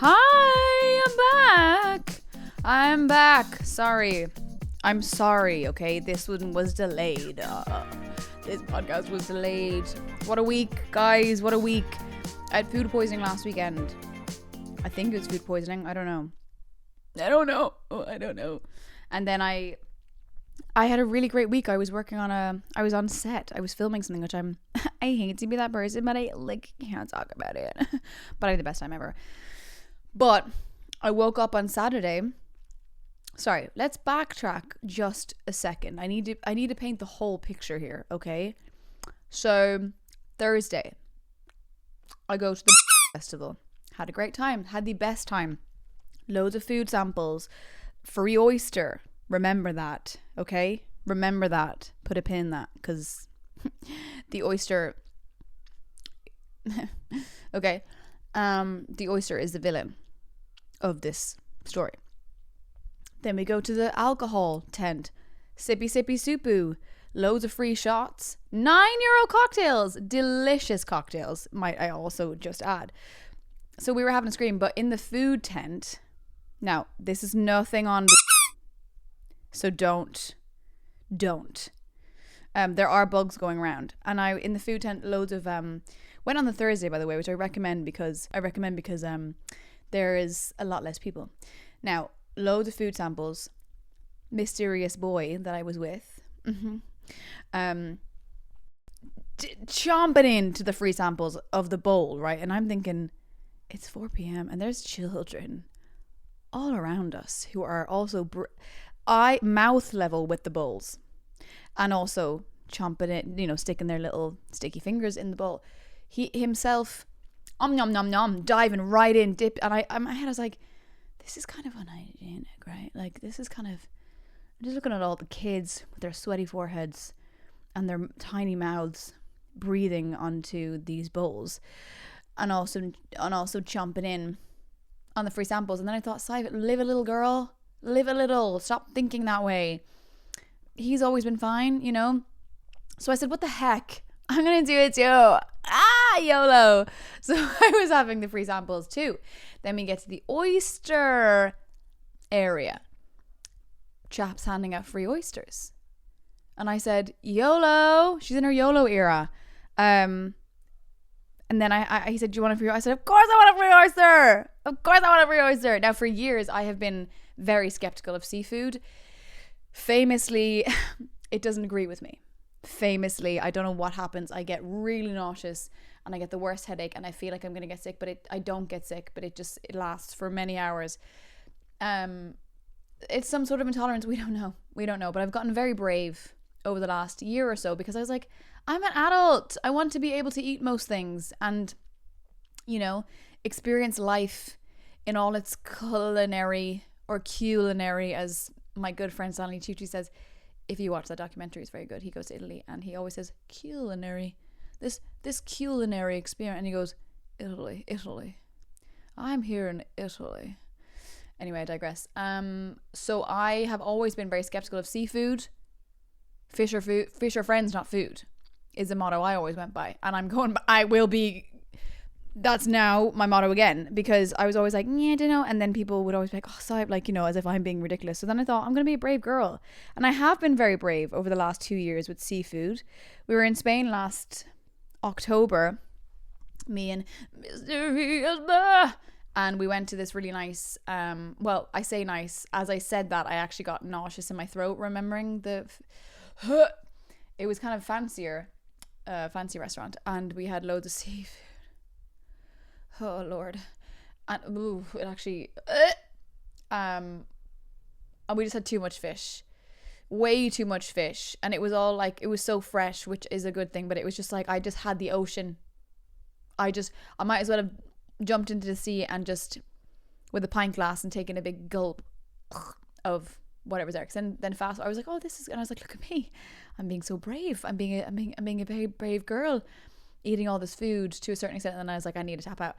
Hi, I'm back. I'm sorry, okay? This one was delayed. This podcast was delayed. What a week, guys. What a week. I had food poisoning last weekend. I think it was food poisoning. I don't know. And then I had a really great week. I was on set. I was filming something, which I hate to be that person, but I can't talk about it. But I had the best time ever. But I woke up on Saturday. Sorry, let's backtrack just a second. I need to paint the whole picture here, okay? So Thursday, I go to the festival. Had a great time. Had the best time. Loads of food samples. Free oyster. Remember that, okay? Remember that. Put a pin in that, because the oyster... okay. The oyster is the villain of this story. Then we go to the alcohol tent. Sippy sippy supu. Loads of free shots. €9 cocktails. Delicious cocktails, might I also just add. So we were having a scream, but in the food tent... Now, this is nothing on... So don't. There are bugs going around. And in the food tent, loads of... went on the Thursday, by the way, which I recommend because there is a lot less people. Now, loads of food samples. Mysterious boy that I was with. Chomping into the free samples of the bowl, right? And I'm thinking, it's 4 p.m. and there's children all around us who are also mouth level with the bowls. And also chomping it, sticking their little sticky fingers in the bowl. He himself, nom nom nom, diving right in, dipped, and in my head I was like, this is kind of unhygienic, right? Like, this is kind of, I'm just looking at all the kids with their sweaty foreheads and their tiny mouths breathing onto these bowls, and also chomping in on the free samples. And then I thought, Sive, live a little, girl, live a little, stop thinking that way. He's always been fine, So I said, what the heck? I'm going to do it too. YOLO. So I was having the free samples too. Then we get to the oyster area. Chaps handing out free oysters. And I said, YOLO. She's in her YOLO era. And then he said, do you want a free oyster? I said, of course I want a free oyster. Of course I want a free oyster. Now, for years, I have been very skeptical of seafood. Famously, it doesn't agree with me. Famously, I don't know what happens. I get really nauseous and I get the worst headache and I feel like I'm going to get sick, but I don't get sick, but it lasts for many hours. It's some sort of intolerance. We don't know, but I've gotten very brave over the last year or so because I was like, I'm an adult. I want to be able to eat most things and, experience life in all its culinary, as my good friend Stanley Tucci says. If you watch that documentary, it's very good. He goes to Italy and he always says culinary, this culinary experience, and he goes, Italy. I'm here in Italy. Anyway, I digress. So I have always been very skeptical of seafood. Fish are friends, not food, is the motto I always went by, and that's now my motto again, because I was always like, yeah, I don't know. And then people would always be like, oh, sorry, as if I'm being ridiculous. So then I thought, I'm going to be a brave girl. And I have been very brave over the last 2 years with seafood. We were in Spain last October, me and Mr. And we went to this really nice, I say nice, as I said that, I actually got nauseous in my throat, remembering it was kind of fancy restaurant. And we had loads of seafood. Oh Lord. And it actually and we just had too much fish. Way too much fish. And it was all like, it was so fresh, which is a good thing, but it was just like I just had the ocean. I might as well have jumped into the sea and just with a pint glass and taken a big gulp of whatever's there. Cause then fast I was like, oh, this is, and I was like, look at me. I'm being so brave. I'm being a very brave girl, eating all this food to a certain extent. And then I was like, I need to tap out.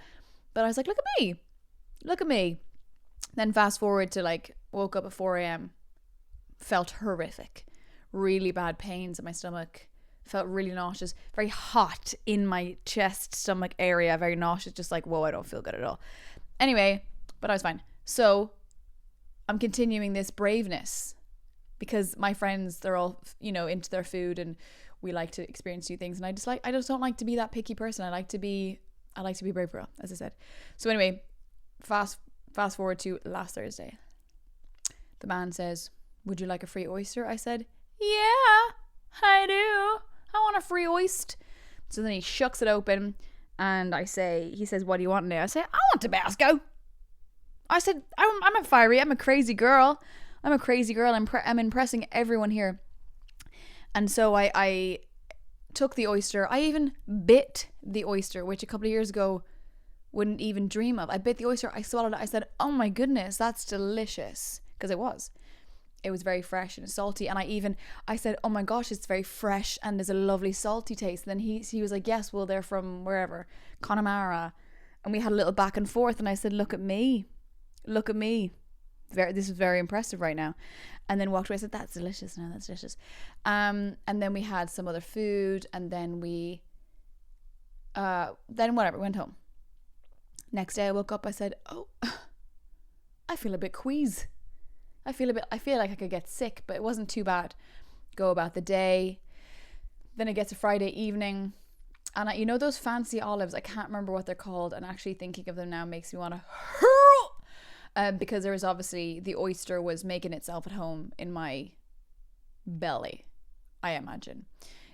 But I was like, look at me. Then fast forward to woke up at 4 a.m. Felt horrific. Really bad pains in my stomach. Felt really nauseous. Very hot in my chest, stomach area. Very nauseous. Just like, whoa, I don't feel good at all. Anyway, But I was fine. So I'm continuing this braveness because my friends, they're all, into their food and we like to experience new things. And I just don't like to be that picky person. I like to be brave girl, as I said. So anyway, fast forward to last Thursday. The man says, would you like a free oyster? I said, yeah, I do. I want a free oyster. So then he shucks it open and he says, what do you want now? I say, I want Tabasco. I said, I'm a fiery, I'm a crazy girl. I'm impressing everyone here. And so I took the oyster. I even bit the oyster, which a couple of years ago wouldn't even dream of. I bit the oyster. I swallowed it. I said, oh my goodness, that's delicious. Because it was. It was very fresh and salty. And I said, oh my gosh, it's very fresh and there's a lovely salty taste. And then he was like, yes, well, they're from wherever, Connemara. And we had a little back and forth. And I said, look at me. This is very impressive right now. And then walked away. I said, that's delicious. No, that's delicious. And then we had some other food. And then we went home. Next day I woke up. I said, oh, I feel a bit queasy. I feel like I could get sick, but it wasn't too bad. Go about the day. Then it gets to Friday evening. And those fancy olives, I can't remember what they're called. And actually thinking of them now makes me want to hurl. Because there was obviously, the oyster was making itself at home in my belly, I imagine.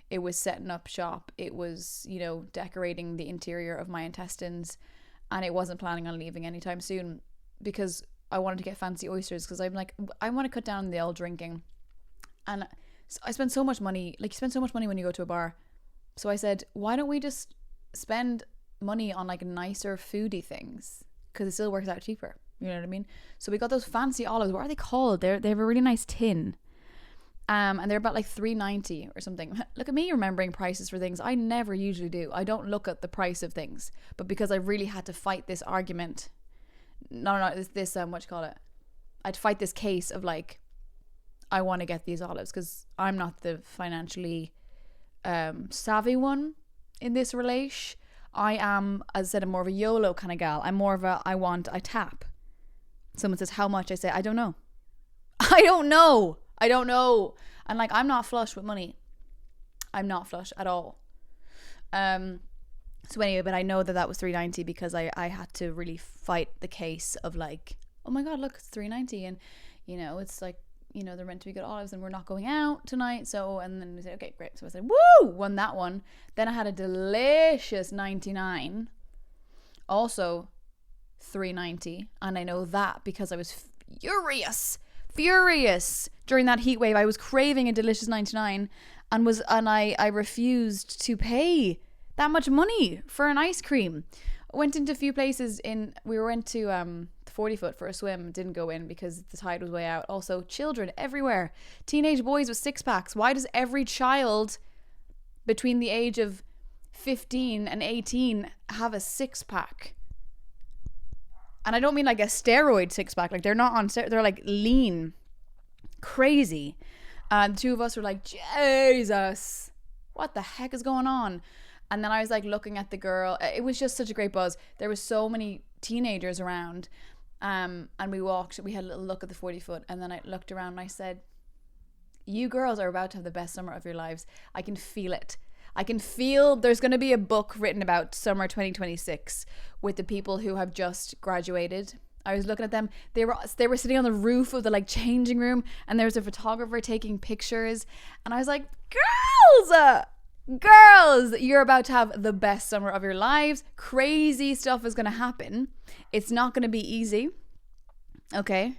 It was setting up shop. It was, decorating the interior of my intestines. And it wasn't planning on leaving anytime soon because I wanted to get fancy oysters because I'm like, I want to cut down the old drinking. And I spend so much money, like you spend so much money when you go to a bar. So I said, why don't we just spend money on like nicer foodie things? Because it still works out cheaper. You know what I mean? So we got those fancy olives. What are they called? They have a really nice tin. And they're about like $3.90 or something. Look at me remembering prices for things. I never usually do. I don't look at the price of things. But because I really had to fight this argument. This what you call it? I'd fight this case of like, I want to get these olives because I'm not the financially savvy one in this relation. I am, as I said, I'm more of a YOLO kind of gal. I'm more of a I tap. Someone says, how much? I say, I don't know. I don't know. And like, I'm not flush with money. I'm not flush at all. So anyway, but I know that was $3.90 because I had to really fight the case of like, oh my God, look, it's $3.90. And, it's like, they're meant to be good olives and we're not going out tonight. So, and then they said, okay, great. So I said, woo, won that one. Then I had a delicious 99, also $3.90. And I know that because I was furious during that heat wave. I was craving a delicious 99 and I refused to pay that much money for an ice cream. I went into a few places we went to the 40 foot for a swim, didn't go in because the tide was way out. Also children everywhere, teenage boys with 6-packs. Why does every child between the age of 15 and 18 have a 6-pack? And I don't mean like a steroid 6-pack. Like they're not on they're like lean, crazy. The two of us were like, Jesus, what the heck is going on? And then I was like looking at the girl. It was just such a great buzz. There was so many teenagers around. And we had a little look at the 40 foot. And then I looked around and I said, you girls are about to have the best summer of your lives. I can feel it. I can feel there's going to be a book written about summer 2026 with the people who have just graduated. I was looking at them. They were sitting on the roof of the like changing room and there was a photographer taking pictures. And I was like, girls, you're about to have the best summer of your lives. Crazy stuff is going to happen. It's not going to be easy. Okay.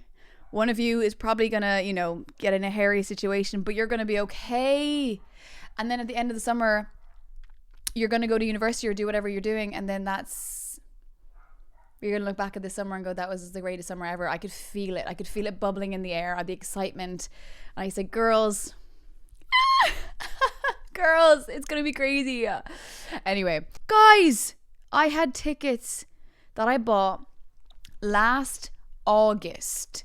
One of you is probably going to, get in a hairy situation, but you're going to be okay. And then at the end of the summer, you're going to go to university or do whatever you're doing. And then you're going to look back at this summer and go, that was the greatest summer ever. I could feel it. I could feel it bubbling in the air, the excitement. And I said, girls, it's going to be crazy. Anyway, guys, I had tickets that I bought last August.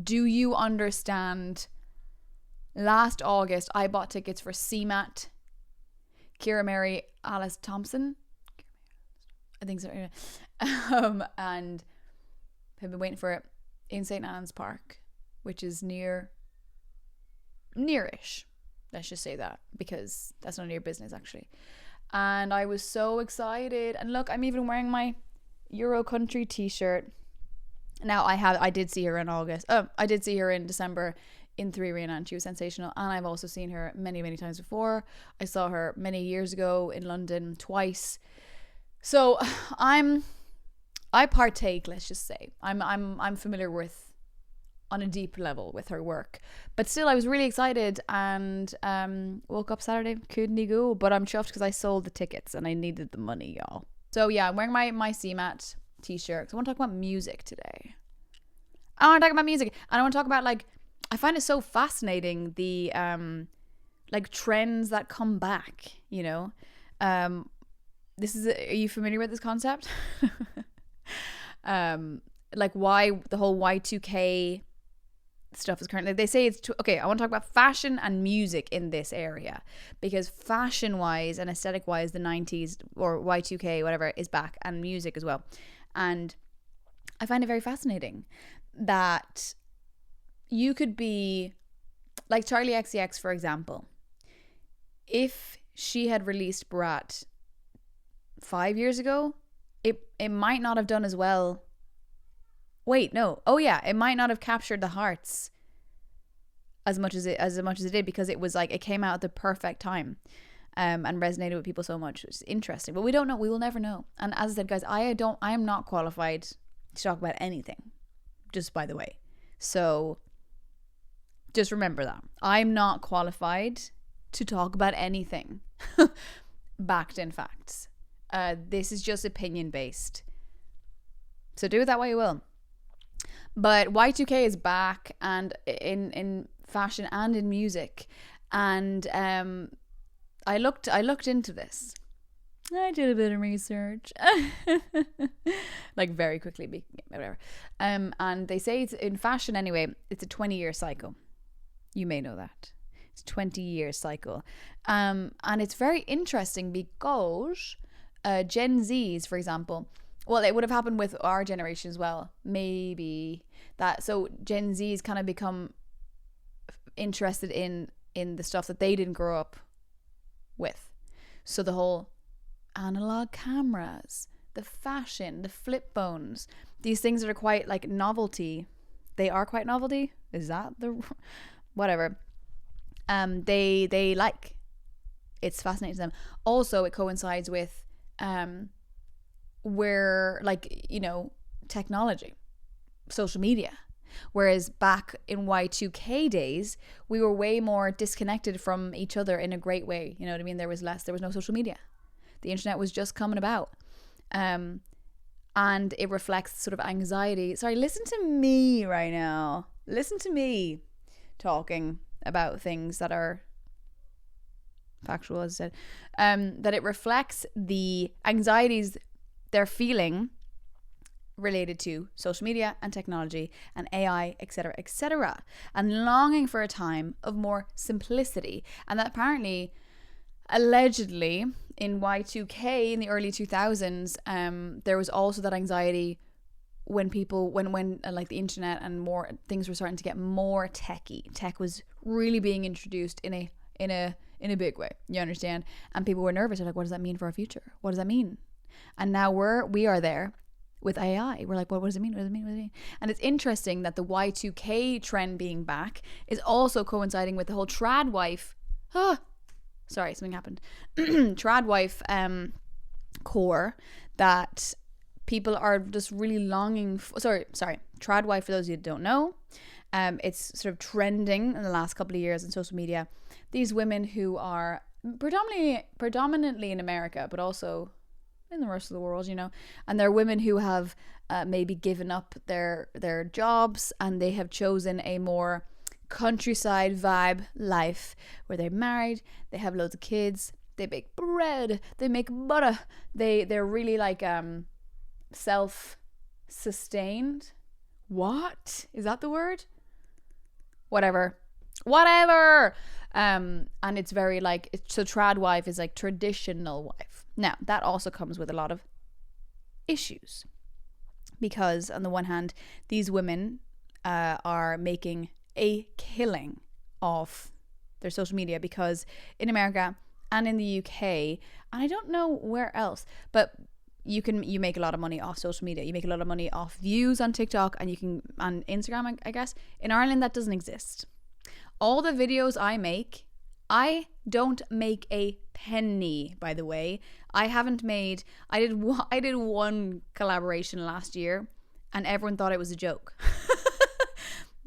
Do you understand? Last August, I bought tickets for CMAT, Kira Mary Alice Thompson. I think so. And have been waiting for it in St. Anne's Park, which is nearish. Let's just say that, because that's none of your business actually. And I was so excited. And look, I'm even wearing my Euro Country t-shirt. Now I did see her in August. I did see her in December in 3 Arena, and she was sensational. And I've also seen her many, many times before. I saw her many years ago in London twice. So I partake, let's just say. I'm familiar with, on a deep level, with her work. But still, I was really excited, and woke up Saturday, couldn't go. But I'm chuffed because I sold the tickets and I needed the money, y'all. So yeah, I'm wearing my CMAT t-shirt because I want to talk about music today. I want to talk about music, and I want to talk about, like, I find it so fascinating, the like trends that come back, you know. Are you familiar with this concept? Like why the whole Y2K stuff is currently, they say it's okay. I want to talk about fashion and music in this area, because fashion wise and aesthetic wise, the 90s or Y2K, whatever, is back, and music as well. And I find it very fascinating that you could be like Charlie XCX, for example. If she had released Brat 5 years ago, it might not have done as well. Wait, no. Oh yeah, it might not have captured the hearts as much as it did, because it was like, it came out at the perfect time, and resonated with people so much, which is interesting. But we don't know. We will never know. And as I said, guys, I am not qualified to talk about anything, just by the way. So just remember that. I'm not qualified to talk about anything backed in facts. This is just opinion based. So do it that way you will. But Y2K is back, and in fashion and in music. And I looked into this. I did a bit of research. Like very quickly, whatever. And they say it's, in fashion anyway, it's a 20-year cycle. You may know that. It's a 20-year cycle. And it's very interesting because Gen Zs, for example, well, it would have happened with our generation as well, maybe that. So Gen Zs kind of become interested in the stuff that they didn't grow up with. So the whole analog cameras, the fashion, the flip phones, these things that are quite like novelty. They are quite novelty. Is that the whatever? They like. It's fascinating to them. Also, it coincides with where, like, you know, technology, social media. Whereas back in Y2K days, we were way more disconnected from each other in a great way. You know what I mean? There was no social media. The internet was just coming about. And it reflects sort of anxiety. Sorry, listen to me right now. Listen to me talking about things that are factual, as I said. That it reflects the anxieties they're feeling related to social media and technology and AI, etc., and longing for a time of more simplicity. And that apparently, allegedly, in Y2K in the early 2000s, there was also that anxiety when like the internet and more things were starting to get more techy. Tech was really being introduced in a big way. You understand? And people were nervous. They're like, what does that mean for our future? What does that mean? And now we are there with AI. We're like, what does it mean? What does it mean? What does it mean? And it's interesting that the Y2K trend being back is also coinciding with the whole trad wife. Sorry, something happened. Trad wife core that people are just really longing for. Sorry. Trad wife, for those of you who don't know, it's sort of trending in the last couple of years on social media. These women who are predominantly in America, but also in the rest of the world, you know, and they're women who have maybe given up their jobs, and they have chosen a more countryside vibe life where they're married, they have loads of kids, they bake bread, they make butter, they're really like self-sustained. What is that the word? Whatever. And it's very like, so trad wife is like traditional wife. Now that also comes with a lot of issues, because on the one hand, these women are making a killing off their social media, because in America and in the UK, and I don't know where else, but you make a lot of money off social media. You make a lot of money off views on TikTok, and you can on Instagram, I guess. In Ireland, that doesn't exist. All the videos I make, I don't make a penny, by the way. I did one collaboration last year, and everyone thought it was a joke.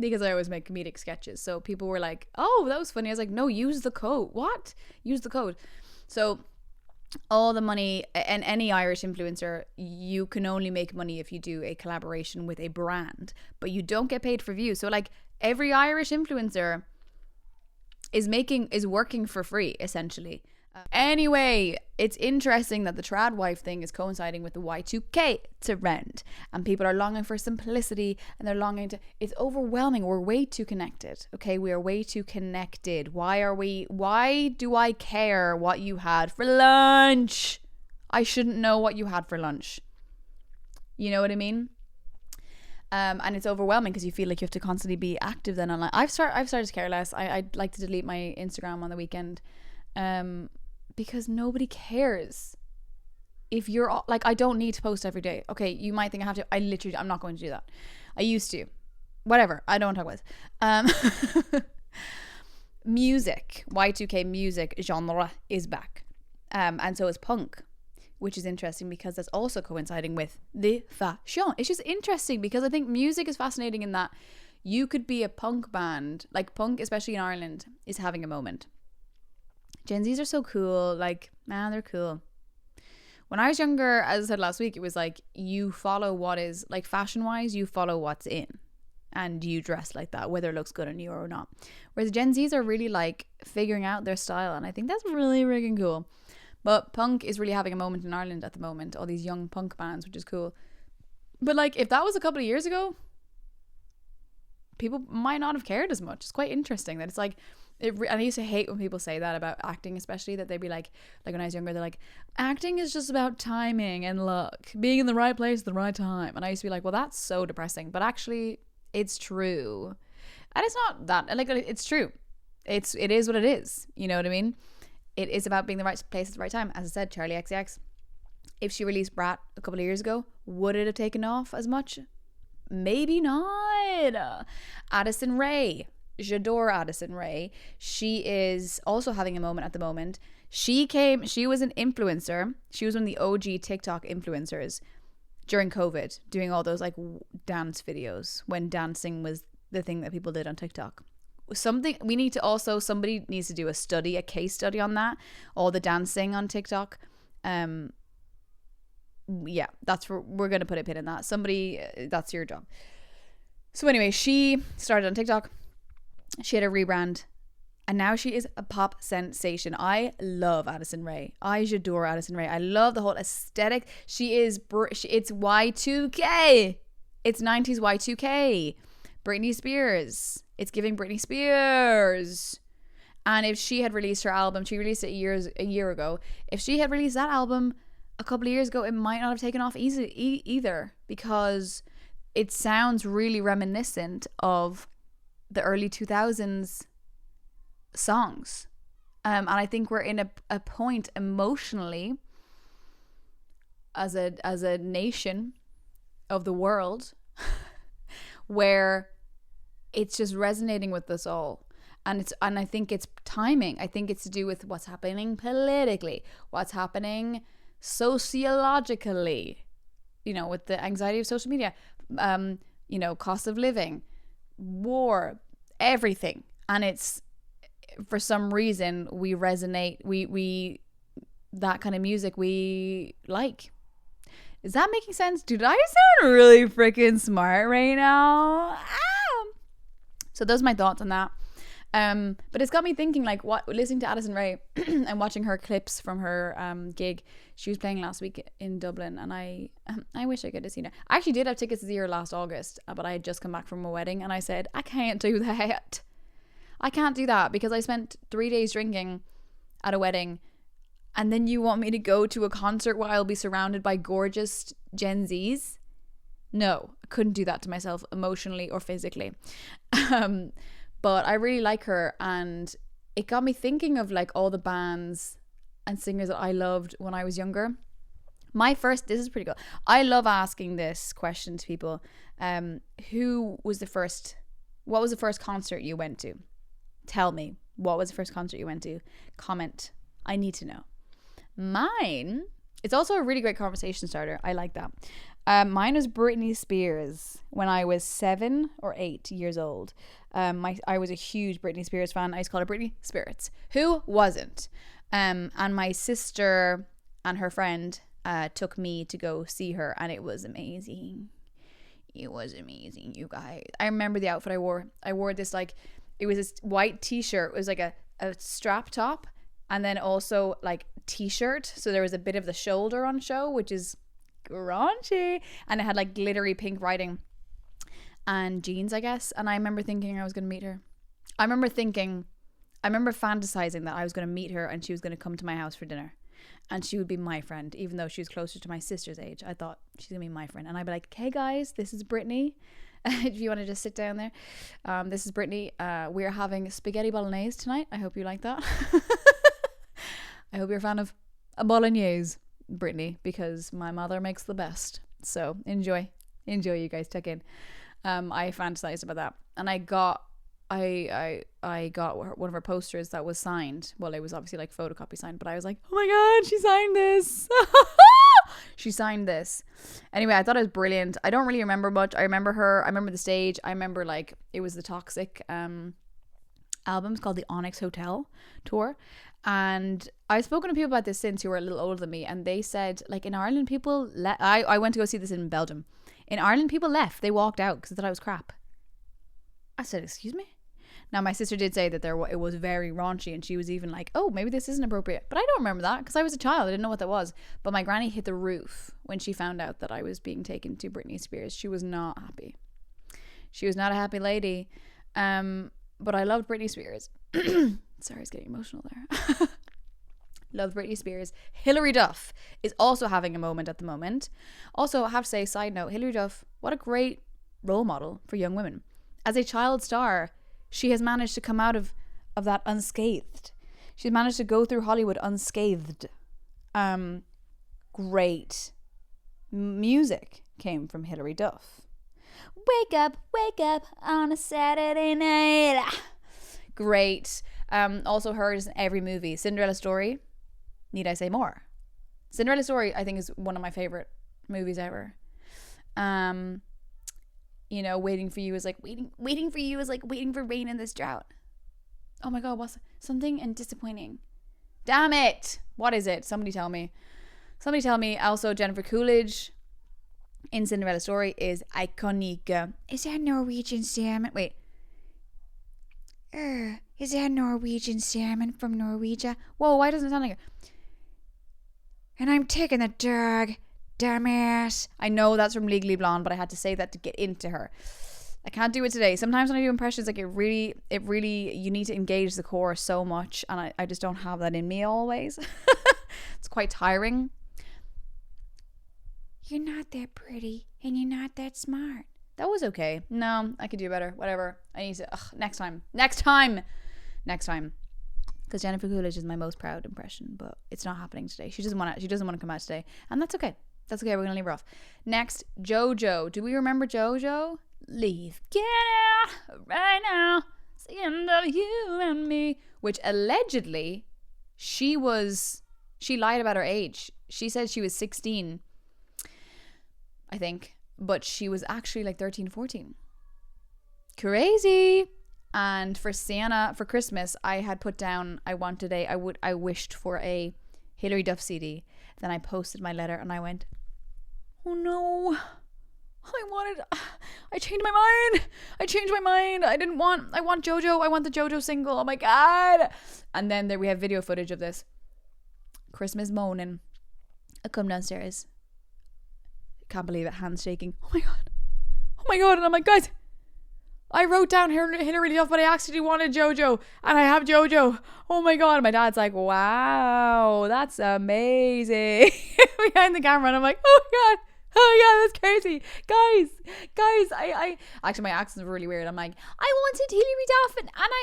Because I always make comedic sketches. So people were like, oh, that was funny. I was like, no, use the code. What? Use the code. So all the money, and any Irish influencer, you can only make money if you do a collaboration with a brand, but you don't get paid for views. So like every Irish influencer is working for free, essentially. Anyway, it's interesting that the trad wife thing is coinciding with the Y2K trend, and people are longing for simplicity, and they're longing to, it's overwhelming. We're way too connected. Okay, we are way too connected. Why do I care what you had for lunch? I shouldn't know what you had for lunch. You know what I mean? And it's overwhelming because you feel like you have to constantly be active then online. I've started to care less. I'd like to delete my Instagram on the weekend. Because nobody cares. If you're like, I don't need to post every day. Okay, you might think I have to. I'm not going to do that. I used to. Whatever. I don't want to talk about this. Music, Y2K music genre is back. And so is punk, which is interesting because that's also coinciding with the fashion. It's just interesting because I think music is fascinating in that you could be a punk band, like punk, especially in Ireland, is having a moment. Gen Zs are so cool. Like, man, they're cool. When I was younger, as I said last week, it was like you follow what is, like fashion-wise, you follow what's in. And you dress like that, whether it looks good on you or not. Whereas Gen Zs are really like figuring out their style. And I think that's really freaking cool. But punk is really having a moment in Ireland at the moment. All these young punk bands, which is cool. But like, if that was a couple of years ago, people might not have cared as much. It's quite interesting that it's like, and I used to hate when people say that about acting, especially, that they'd be like when I was younger, they're like, acting is just about timing and luck, being in the right place at the right time. And I used to be like, well, that's so depressing. But actually, it's true. And it's not that, like, it's true. It is what it is. You know what I mean? It is about being in the right place at the right time. As I said, Charlie XCX, if she released Brat a couple of years ago, would it have taken off as much? Maybe not. Addison Rae. J'adore Addison Rae. She is also having a moment at the moment. She was an influencer. She was one of the OG TikTok influencers during COVID, doing all those like dance videos when dancing was the thing that people did on TikTok. Somebody needs to do a case study on that, all the dancing on TikTok. Yeah, we're going to put a pin in that. That's your job. So anyway, she started on TikTok. She had a rebrand, and now she is a pop sensation. I love Addison Rae. I adore Addison Rae. I love the whole aesthetic. It's Y2K. It's 90s Y2K. Britney Spears. It's giving Britney Spears. And if she had released her album, she released it a year ago. If she had released that album a couple of years ago, it might not have taken off either, because it sounds really reminiscent of the early 2000s songs. And I think we're in a point emotionally as a nation of the world where it's just resonating with us all. And I think it's timing. I think it's to do with what's happening politically, what's happening sociologically, with the anxiety of social media, cost of living, war, everything. And it's, for some reason, we resonate, we that kind of music we like. Is that making sense? Dude, I sound really freaking smart right now. So those are my thoughts on that. But it's got me thinking, like, listening to Addison Rae and watching her clips from her gig. She was playing last week in Dublin, and I wish I could have seen her. I actually did have tickets to see her last August, but I had just come back from a wedding, and I said, I can't do that. I can't do that because I spent 3 days drinking at a wedding, and then you want me to go to a concert where I'll be surrounded by gorgeous Gen Zs? No, I couldn't do that to myself emotionally or physically. But I really like her, and it got me thinking of like all the bands and singers that I loved when I was younger. This is pretty cool. I love asking this question to people. What was the first concert you went to? Tell me, what was the first concert you went to? Comment. I need to know. Mine, it's also a really great conversation starter. I like that. Mine was Britney Spears when I was 7 or 8 years old. I was a huge Britney Spears fan. I used to call her Britney Spirits. Who wasn't? And my sister and her friend took me to go see her, and it was amazing. It was amazing, you guys. I remember the outfit I wore. I wore this it was this white t-shirt. It was like a strap top, and then also like t-shirt. So there was a bit of the shoulder on show, which is raunchy, and it had like glittery pink writing and jeans, I guess. And I remember thinking I was going to meet her. I remember fantasizing that I was going to meet her and she was going to come to my house for dinner, and she would be my friend, even though she was closer to my sister's age. I thought she's going to be my friend, and I'd be like, hey guys, this is Brittany. If you want to just sit down there, this is Brittany. We're having spaghetti bolognese tonight. I hope you like that. I hope you're a fan of a bolognese, Brittany, because my mother makes the best. So enjoy, you guys. Check in. I fantasized about that, and I got one of her posters that was signed. Well, it was obviously like photocopy signed, but I was like, oh my god, she signed this. She signed this. Anyway, I thought it was brilliant. I don't really remember much. I remember her. I remember the stage. I remember like it was the Toxic albums called the Onyx Hotel tour. And I've spoken to people about this since who were a little older than me, and they said like in Ireland people I went to go see this in Belgium. In Ireland people left. They walked out because they thought I was crap. I said, excuse me? Now my sister did say that it was very raunchy, and she was even like, oh, maybe this isn't appropriate. But I don't remember that because I was a child. I didn't know what that was. But my granny hit the roof when she found out that I was being taken to Britney Spears. She was not happy. She was not a happy lady. But I loved Britney Spears. Sorry, I was getting emotional there. Loved Britney Spears. Hilary Duff is also having a moment at the moment. Also, I have to say, side note, Hilary Duff, what a great role model for young women. As a child star, she has managed to come out of that unscathed. She's managed to go through Hollywood unscathed. Great music came from Hilary Duff. Wake up on a Saturday night. Great. Also hers in every movie. Cinderella Story. Need I say more? Cinderella Story, I think, is one of my favorite movies ever. Waiting for you is like waiting for you is like waiting for rain in this drought. Oh my god, what's something and disappointing? Damn it! What is it? Somebody tell me. Also, Jennifer Coolidge in Cinderella Story is iconic. Is that Norwegian salmon? Wait. Is that Norwegian salmon from Norwegia? Whoa, why doesn't it sound like it? And I'm taking the dog, dumbass. I know that's from Legally Blonde, but I had to say that to get into her. I can't do it today. Sometimes when I do impressions, like it really, you need to engage the core so much, and I just don't have that in me always. It's quite tiring. You're not that pretty, and you're not that smart. That was okay. No, I could do better. Whatever. I need to. Next time. Because Jennifer Coolidge is my most proud impression, but it's not happening today. She doesn't want to come out today, and that's okay. We're gonna leave her off. Next, JoJo. Do we remember JoJo? Leave, get out right now. It's the end of you and me. Which allegedly, she lied about her age. She said she was 16, I think, but she was actually like 13, 14. Crazy. And for Christmas, I had put down, I wished for a Hilary Duff CD. Then I posted my letter and I went, oh no, I changed my mind. I want JoJo. I want the JoJo single. Oh my God. And then we have video footage of this. Christmas moaning. I come downstairs. Can't believe it. Hands shaking. Oh my God. And I'm like, guys, I wrote down Hilary Duff, but I actually wanted JoJo, and I have JoJo. Oh my God. My dad's like, wow, that's amazing. Behind the camera. And I'm like, oh my God. Oh yeah, that's crazy. Guys, I actually my accent's really weird. I'm like, I wanted Hilary Duff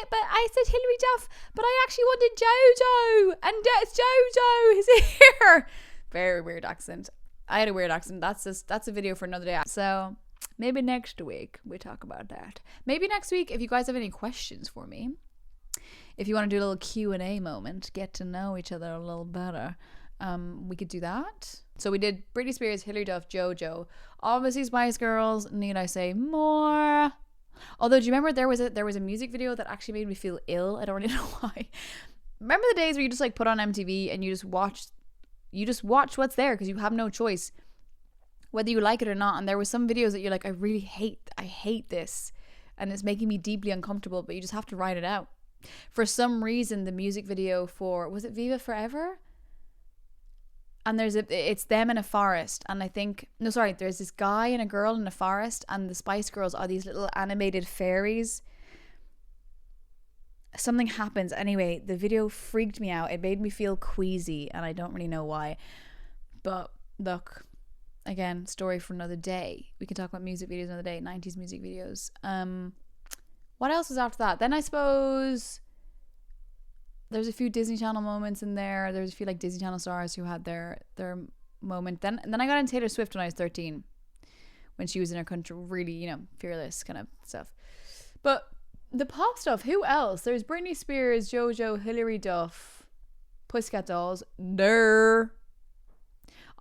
but I said Hilary Duff, but I actually wanted Jojo, and it's Jojo is here. Very weird accent. I had a weird accent. That's a video for another day. So maybe next week we talk about that. Maybe next week, if you guys have any questions for me, if you want to do a little Q&A moment, get to know each other a little better, we could do that. So we did Britney Spears, Hilary Duff, JoJo, obviously Spice Girls. Need I say more? Although, do you remember there was a music video that actually made me feel ill? I don't really know why. Remember the days where you just like put on MTV and you just watch what's there because you have no choice, whether you like it or not. And there were some videos that you're like, I hate this, and it's making me deeply uncomfortable, but you just have to write it out. For some reason, the music video for, was it Viva Forever? And it's them in a forest, and there's this guy and a girl in a forest, and the Spice Girls are these little animated fairies. Something happens. Anyway, the video freaked me out. It made me feel queasy, and I don't really know why. But look, again, story for another day. We can talk about music videos another day, 90s music videos. What else was after that? Then I suppose there's a few Disney Channel moments in there. There's a few like Disney Channel stars who had their moment. Then I got into Taylor Swift when I was 13, when she was in her country, really, fearless kind of stuff. But the pop stuff, who else? There's Britney Spears, JoJo, Hilary Duff, Pussycat Dolls. I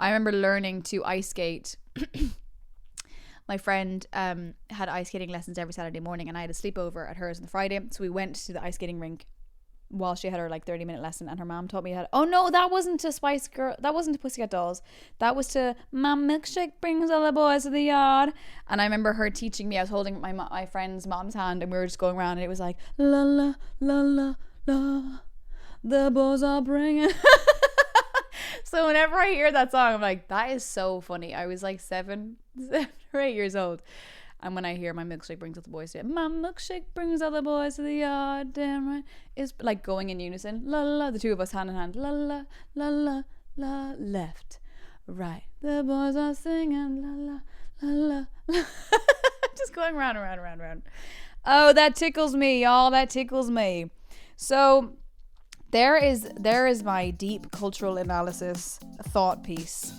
remember learning to ice skate. My friend had ice skating lessons every Saturday morning, and I had a sleepover at hers on the Friday. So we went to the ice skating rink while she had her like 30-minute lesson, and her mom taught me how to, oh no, that wasn't to Spice Girl, that wasn't to Pussycat Dolls, that was to My Milkshake Brings All the Boys to the Yard. And I remember her teaching me. I was holding my friend's mom's hand, and we were just going around, and it was like la la la la la, the boys are bringing. So whenever I hear that song, I'm like, that is so funny. I was like 7 or 8 years old. And when I hear My Milkshake Brings All the Boys to the Yard, My milkshake brings all the boys to the yard, damn right. It's like going in unison. La la la, the two of us hand in hand. La la la la la, left, right. The boys are singing la la la la. Just going round and round and round and round. Oh, that tickles me, y'all. That tickles me. So there is my deep cultural analysis thought piece.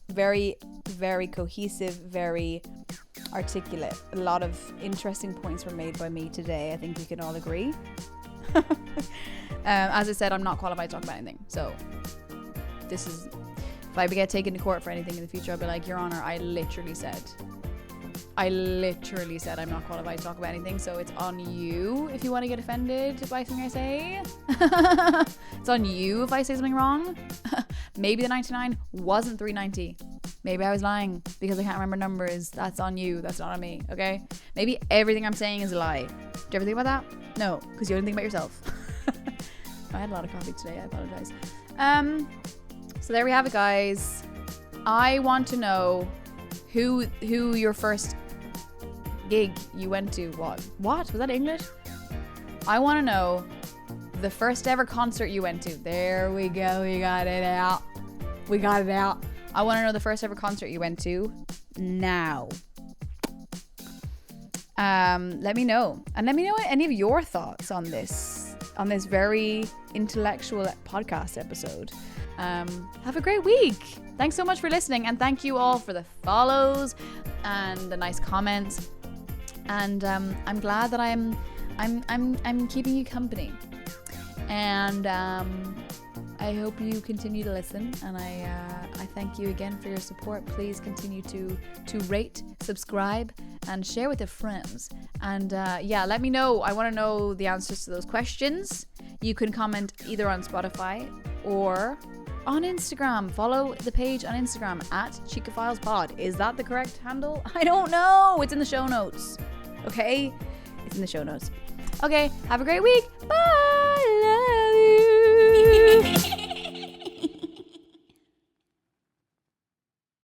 Very, very cohesive, very articulate. A lot of interesting points were made by me today. I think we can all agree. As I said, I'm not qualified to talk about anything. So this is, if I get taken to court for anything in the future, I'll be like, Your Honor, I literally said I'm not qualified to talk about anything. So it's on you if you want to get offended by something I say. It's on you if I say something wrong. Maybe the 99 wasn't 390. Maybe I was lying because I can't remember numbers. That's on you. That's not on me. Okay? Maybe everything I'm saying is a lie. Do you ever think about that? No, because you only think about yourself. I had a lot of coffee today. I apologize. So there we have it, guys. I want to know who your first gig you went to. What? Was that English? I want to know the first ever concert you went to. There we go. We got it out. I want to know the first ever concert you went to now. Let me know. And let me know any of your thoughts on this very intellectual podcast episode. Have a great week. Thanks so much for listening, and thank you all for the follows and the nice comments. And I'm glad that I'm keeping you company. And I hope you continue to listen, and I thank you again for your support. Please continue to rate, subscribe, and share with your friends. And let me know. I want to know the answers to those questions. You can comment either on Spotify or on Instagram. Follow the page on Instagram at ChicaFilesPod. Is that the correct handle? I don't know. It's in the show notes. Okay? It's in the show notes. Okay, have a great week. Bye. Love you.